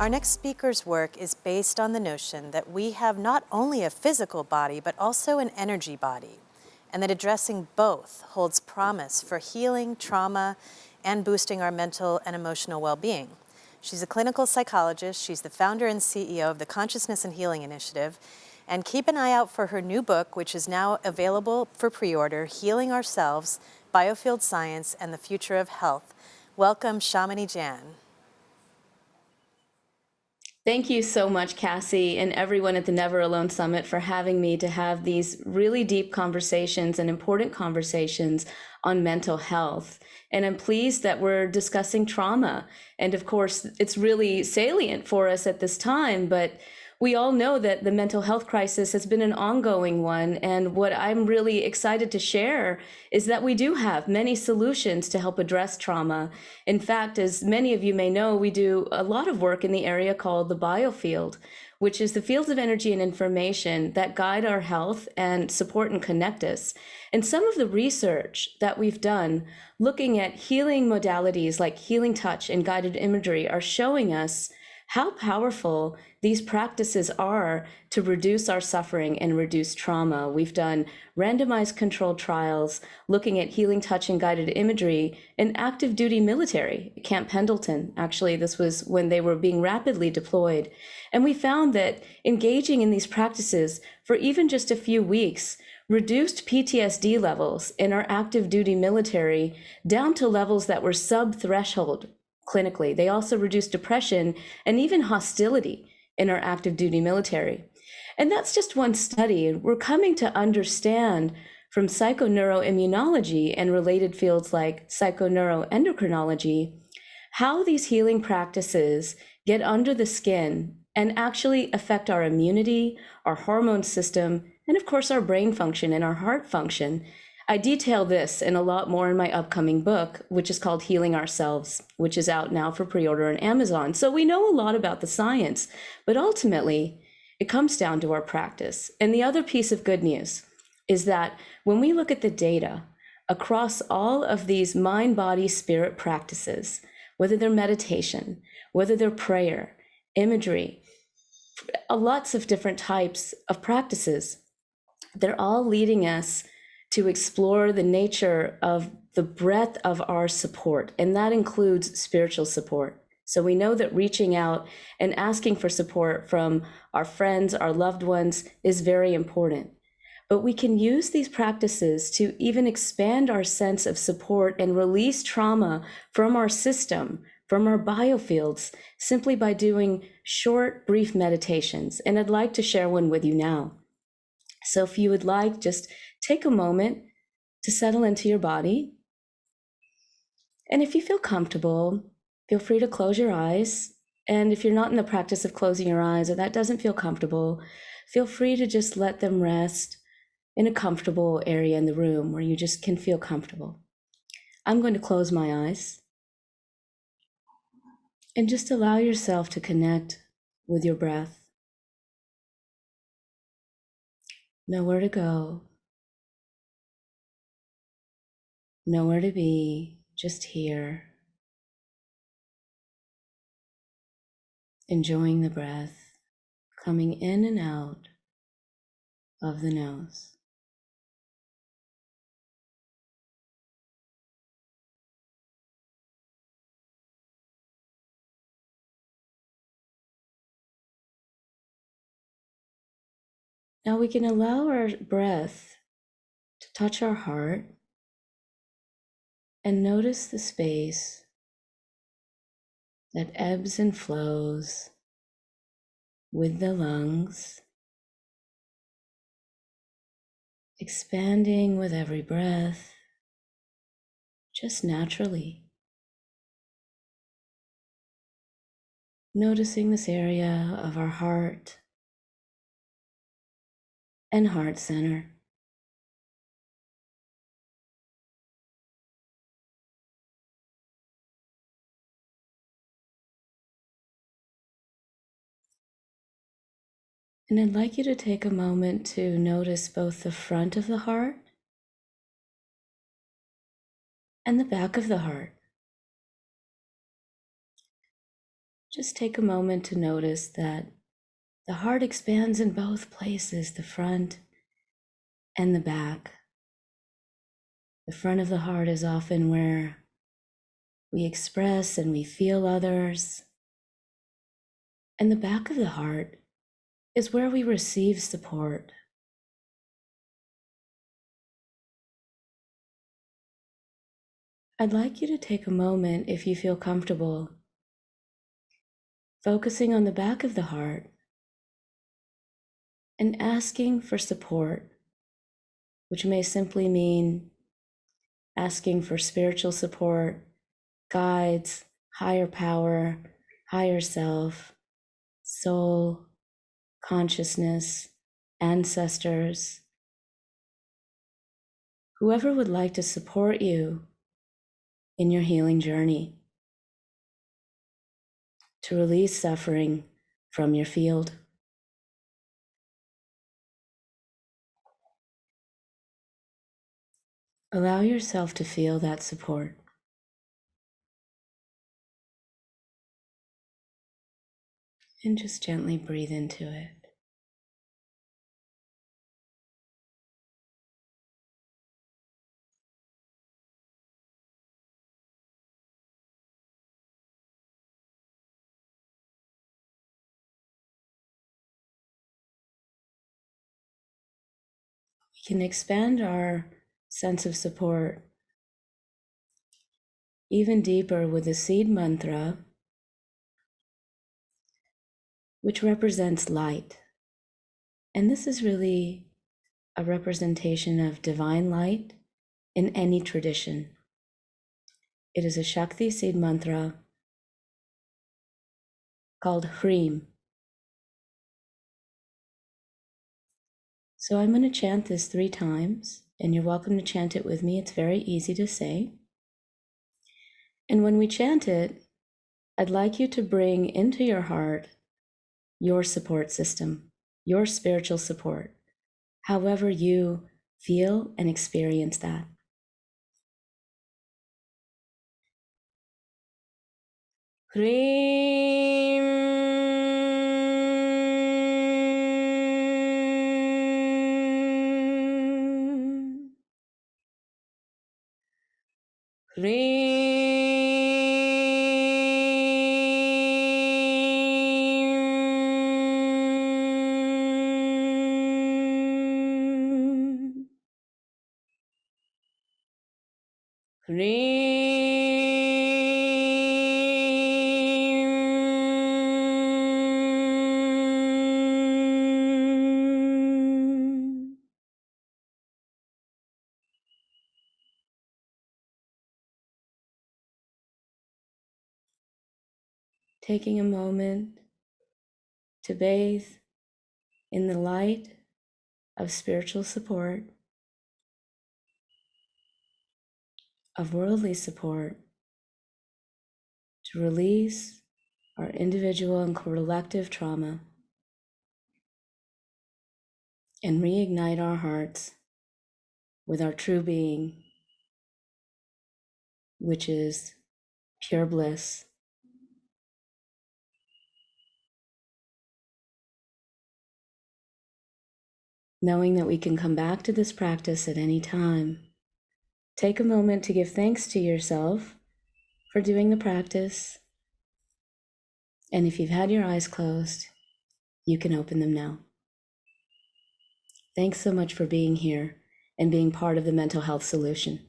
Our next speaker's work is based on the notion that we have not only a physical body, but also an energy body, and that addressing both holds promise for healing, trauma, and boosting our mental and emotional well-being. She's a clinical psychologist. She's the founder and CEO of the Consciousness and Healing Initiative. And keep an eye out for her new book, which is now available for pre-order, Healing Ourselves, Biofield Science, and the Future of Health. Welcome, Shamini Jain. Thank you so much, Cassie, and everyone at the Never Alone Summit for having me to have these really deep conversations and important conversations on mental health. And I'm pleased that we're discussing trauma. And of course, it's really salient for us at this time, but we all know that the mental health crisis has been an ongoing one. And what I'm really excited to share is that we do have many solutions to help address trauma. In fact, as many of you may know, we do a lot of work in the area called the biofield, which is the fields of energy and information that guide our health and support and connect us. And some of the research that we've done looking at healing modalities like healing touch and guided imagery are showing us how powerful these practices are to reduce our suffering and reduce trauma. We've done randomized controlled trials looking at healing touch and guided imagery in active duty military, Camp Pendleton. Actually, this was when they were being rapidly deployed. And we found that engaging in these practices for even just a few weeks reduced PTSD levels in our active duty military down to levels that were sub-threshold clinically. They also reduced depression and even hostility in our active duty military. And that's just one study. And we're coming to understand from psychoneuroimmunology and related fields like psychoneuroendocrinology how these healing practices get under the skin and actually affect our immunity, our hormone system, and of course our brain function and our heart function. I detail this and a lot more in my upcoming book, which is called Healing Ourselves, which is out now for pre-order on Amazon. So we know a lot about the science, but ultimately it comes down to our practice. And the other piece of good news is that when we look at the data across all of these mind, body, spirit practices, whether they're meditation, whether they're prayer, imagery, lots of different types of practices, they're all leading us to explore the nature of the breadth of our support, and that includes spiritual support. So we know that reaching out and asking for support from our friends, our loved ones is very important. But we can use these practices to even expand our sense of support and release trauma from our system, from our biofields, simply by doing short, brief meditations. And I'd like to share one with you now. So if you would like, just take a moment to settle into your body. And if you feel comfortable, feel free to close your eyes. And if you're not in the practice of closing your eyes or that doesn't feel comfortable, feel free to just let them rest in a comfortable area in the room where you just can feel comfortable. I'm going to close my eyes and just allow yourself to connect with your breath. Nowhere to go, nowhere to be, just here, enjoying the breath coming in and out of the nose. Now we can allow our breath to touch our heart and notice the space that ebbs and flows with the lungs, expanding with every breath, just naturally. Noticing this area of our heart and heart center. And I'd like you to take a moment to notice both the front of the heart and the back of the heart. just take a moment to notice that the heart expands in both places, the front and the back. The front of the heart is often where we express and we feel others. And the back of the heart is where we receive support. I'd like you to take a moment, if you feel comfortable, focusing on the back of the heart and asking for support, which may simply mean asking for spiritual support, guides, higher power, higher self, soul, consciousness, ancestors, whoever would like to support you in your healing journey, to release suffering from your field. Allow yourself to feel that support. And just gently breathe into it. We can expand our sense of support even deeper with the seed mantra, which represents light. And this is really a representation of divine light in any tradition. It is a Shakti seed mantra called Hreem. So I'm going to chant this 3 times, and you're welcome to chant it with me. It's very easy to say. And when we chant it, I'd like you to bring into your heart your support system, your spiritual support, however you feel and experience that. Hreem. Taking a moment to bathe in the light of spiritual support, of worldly support, to release our individual and collective trauma and reignite our hearts with our true being, which is pure bliss. Knowing that we can come back to this practice at any time. Take a moment to give thanks to yourself for doing the practice. And if you've had your eyes closed, you can open them now. Thanks so much for being here and being part of the mental health solution.